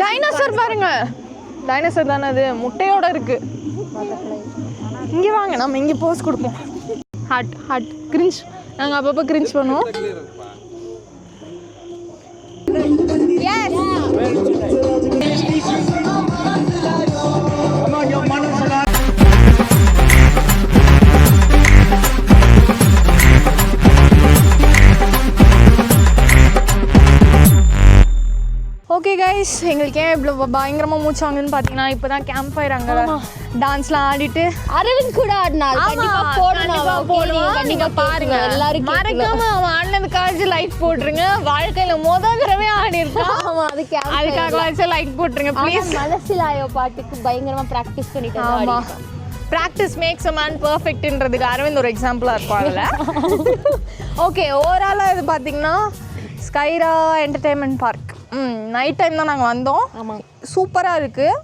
Dinosaur பாருங்க. Dinosaur தானே அது, முட்டையோட இருக்கு. இங்கே வாங்க, நம்ம இங்கே போஸ் கொடுப்போம். Hut cringe. நாங்கள் அப்பப்போ கிரிஞ்ச் பண்ணுவோம். ஓகே கைஸ், எங்களுக்கு ஏன் இவ்வளோ பயங்கரமாக மூச்சாங்கன்னு பார்த்தீங்கன்னா, இப்போ தான் கேம்ப் ஃபயர் அங்கே டான்ஸ்லாம் ஆடிட்டு அரவிந்த் கூட ஆடினார். நீங்கள் பாருங்க, எல்லாரும் மறக்காம அவன் ஆடினதுக்காக லைக் போட்டுருங்க. வாழ்க்கையில் முதல் தடவை ஆடி இருக்கான், அதுக்காக லைக் போட்டுருங்க ப்ளீஸ். மனசிலாயோ பாட்டுக்கு பயங்கரமாக ப்ராக்டிஸ் பண்ணிட்டு. ஆமாம், ப்ராக்டிஸ் மேக்ஸ் அ மேன் பர்ஃபெக்ட்ன்றதுக்கு அரவிந்த் ஒரு எக்ஸாம்பிளாக இருப்பாங்கல்ல. ஓகே, ஓவராலாக இது பார்த்தீங்கன்னா Skyra entertainment park. Night time தான் நாங்கள் வந்தோம். ஆமாம், சூப்பராக இருக்குது.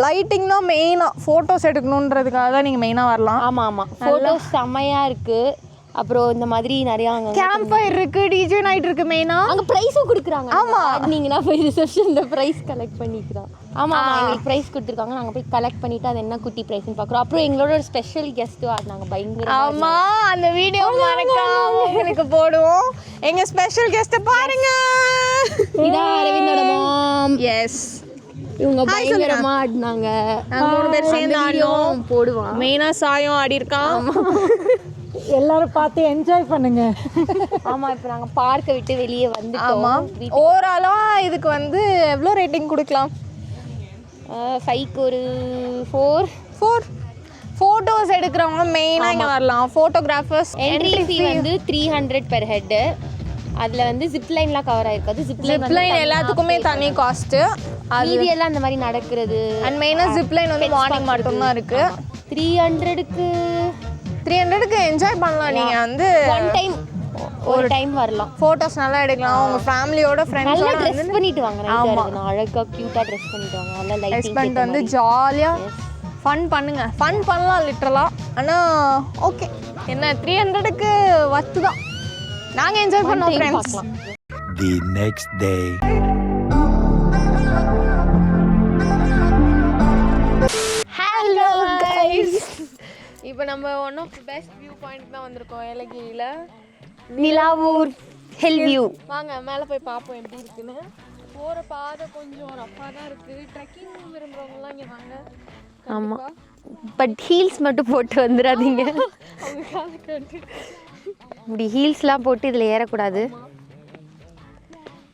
லைட்டிங் தான் மெயினாக, ஃபோட்டோஸ் எடுக்கணுன்றதுக்காக தான் நீங்கள் மெயினாக வரலாம். ஆமாம், ஃபோட்டோஸ் செம்மையாக இருக்குது. அப்புறம் இந்த மாதிரி நிறையா அங்கே கேம்ப் ஃபயர் இருக்குது, டிஜே நைட் இருக்குது. மெயினாக அங்கே ப்ரைஸும் கொடுக்குறாங்க. ஆமாம், நீங்கன்னா போய் ரிசப்ஷனில் ப்ரைஸ் கலெக்ட் பண்ணிக்கிறோம். ஆமாம், எங்களுக்கு ப்ரைஸ் கொடுத்துருக்காங்க. நாங்கள் போய் கலெக்ட் பண்ணிவிட்டு அது என்ன குட்டி ப்ரைஸ்ன்னு பார்க்குறோம். அப்புறம் எங்களோட ஒரு ஸ்பெஷல் கெஸ்ட்டும் ஆடினாங்க பயங்கர. ஆமாம், அந்த வீடியோ எனக்கு போடுவோம். எங்கள் ஸ்பெஷல் கெஸ்ட்டை பாருங்க. இதான் அரவிந்தோட மாம். எஸ், இவங்க பயங்கரமா ஆடினாங்க. நாங்கள் 3 பேர் சேர்ந்து ஆடினோம். போடுவான். மெயினாக சாயம் ஆடி இருக்கான். எல்லாரும் பார்த்து என்ஜாய் பண்ணுங்க. ஆமாம், இப்போ நாங்கள் பார்க்கை விட்டு வெளியே வந்துட்டோம். ஆமாம், ஓவராலாக இதுக்கு வந்து எவ்வளோ ரேட்டிங் கொடுக்கலாம்? 5க்கு ஒரு 4. ஃபோட்டோஸ் எடுக்கிறவங்க மெயினாக இங்கே வரலாம். ஃபோட்டோகிராஃபர்ஸ் என்ட்ரி ஃபீ வந்து 300 பெர் ஹெட்டு. அதில் வந்து ஜிப்லைன்லாம் கவர் ஆகிருக்காது. ஜிப்லைன் எல்லாத்துக்குமே தனி காஸ்ட்டு. மீதியெல்லாம் அந்த மாதிரி நடக்கிறது. அண்ட் மெயினாக ஜிப்லைன் வந்து மார்னிங் மட்டும்தான் இருக்குது. 300க்கு என்ஜாய் பண்ணலாம். நீங்கள் வந்து ஒரு டைம் வரலாம், ஃபோட்டோஸ் நல்லா எடுக்கலாம். உங்கள் ஃபேமிலியோட ஃப்ரெண்ட்ஸோட ட்ரெஸ் பண்ணிட்டு வாங்க. அழகாக க்யூட்டாக ட்ரெஸ் பண்ணிட்டு வாங்க. நல்லா லைட் பண்ணிட்டு வந்து ஜாலியாக ஃபன் பண்ணுங்க. ஃபன் பண்ணலாம் லிட்டரலாக. ஆனால் ஓகே, என்ன 300க்கு வத்து தான். நாங்கள் என்ஜாய் பண்ணோம் friends. The next day. Hello guys, இப்போ நம்ம one of the best view point தான் வந்திருக்கோம் ஏலகிரியில். Nilavoor hill view. வாங்க மேலே போய் பார்ப்போம் எப்படி இருக்குன்னு. போகிற பாதை கொஞ்சம் ரஃப்பாக தான் இருக்குது. ட்ரெக்கிங் விரும்புகிறவங்களாம் இங்கே வாங்க. ஆமாம், பட் ஹீல்ஸ் மட்டும் போட்டு வந்துடாதீங்க. அவங்க காலை கட்டு இப்படி ஹீல்ஸ்லாம் போட்டு இதில் ஏறக்கூடாது.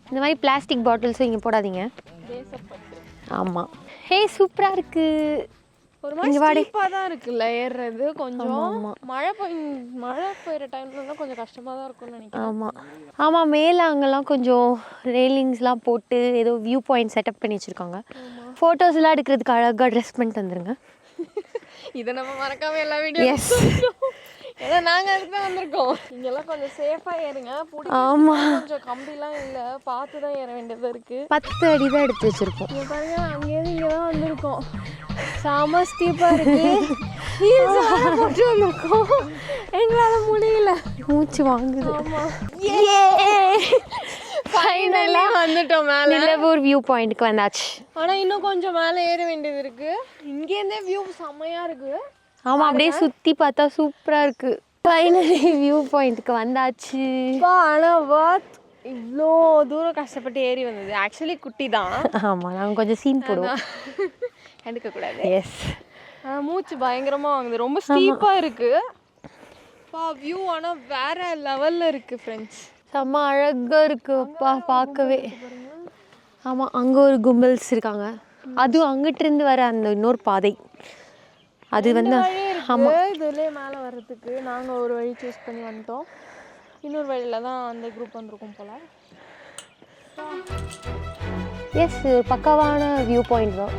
இந்த மாதிரி பிளாஸ்டிக் பாட்டில்ஸும் இங்கே போடாதீங்க. ஆமாம், ஹே சூப்பராக இருக்குது. ஒரு மாதிரி ஸ்டீப்பாக தான் இருக்குல்ல ஏறுறது. கொஞ்சம் மழை பெய்கிற டைம்லலாம் கொஞ்சம் கஷ்டமாக தான் இருக்கும்னு நினைக்கிறேன். ஆமாம், மேலே அங்கெல்லாம் கொஞ்சம் ரெயிலிங்ஸ்லாம் போட்டு ஏதோ வியூ பாயிண்ட் செட்டப் பண்ணி வச்சுருக்காங்க. ஃபோட்டோஸ்லாம் எடுக்கிறதுக்கு அழகாக ட்ரெஸ் பண்ணிட்டு வந்துருங்க. இதை நம்ம மறக்காம எல்லா வீடியோ. எஸ், ஏன்னா நாங்கள் அதுக்கு தான் வந்திருக்கோம். இங்கெல்லாம் கொஞ்சம் சேஃபாக ஏறுங்க. ஆமாம், கொஞ்சம் கம்பிலாம் இல்லை, பார்த்து தான் ஏற வேண்டியது இருக்குது. 10 அடி தான் எடுத்து வச்சுருக்கோம். இங்கே பாருங்க, அங்கேயிருந்து இங்கே தான் வந்திருக்கோம். செம ஸ்டீப்பாக இருக்குது. போட்டு வந்திருக்கோம். எங்களால் முடியல, மூச்சு வாங்குது. ஃபைனலாக வந்துட்டோம் மேலே. நிலவூர் வியூ பாயிண்ட்டுக்கு வந்தாச்சு. ஆனால் இன்னும் கொஞ்சம் மேலே ஏற வேண்டியது இருக்குது. இங்கேருந்தே வியூ செம்மையாக இருக்குது. ஆமாம், அப்படியே சுற்றி பார்த்தா சூப்பராக இருக்குது. ஃபைனலி வியூ பாயிண்ட்டுக்கு வந்தாச்சு. ஆனால் வாட் இவ்வளோ தூரம் கஷ்டப்பட்டு ஏறி வந்தது. ஆக்சுவலி குட்டி தான். ஆமாம், நாங்கள் கொஞ்சம் சீன் போடுவோம். எடுக்கக்கூடாது. எஸ், மூச்சு பயங்கரமாக வாங்குது. ரொம்ப ஸ்டீப்பாக இருக்குது. வியூ ஆனால் வேற லெவலில் இருக்குது ஃப்ரெண்ட்ஸ். செம்ம அழகாக இருக்குது அப்பா பார்க்கவே. ஆமாம், அங்கே ஒரு கும்பல்ஸ் இருக்காங்க. அதுவும் அங்கிட்டிருந்து வர அந்த இன்னொரு பாதை அது வந்து. ஆமாம், இதுலேயே மேலே வர்றதுக்கு நாங்கள் ஒரு வழி சூஸ் பண்ணி வந்துட்டோம். இன்னொரு வழியில் தான் அந்த குரூப் வந்திருக்கோம் போல். எஸ், ஒரு பக்காவான வியூ பாயிண்ட் தான்.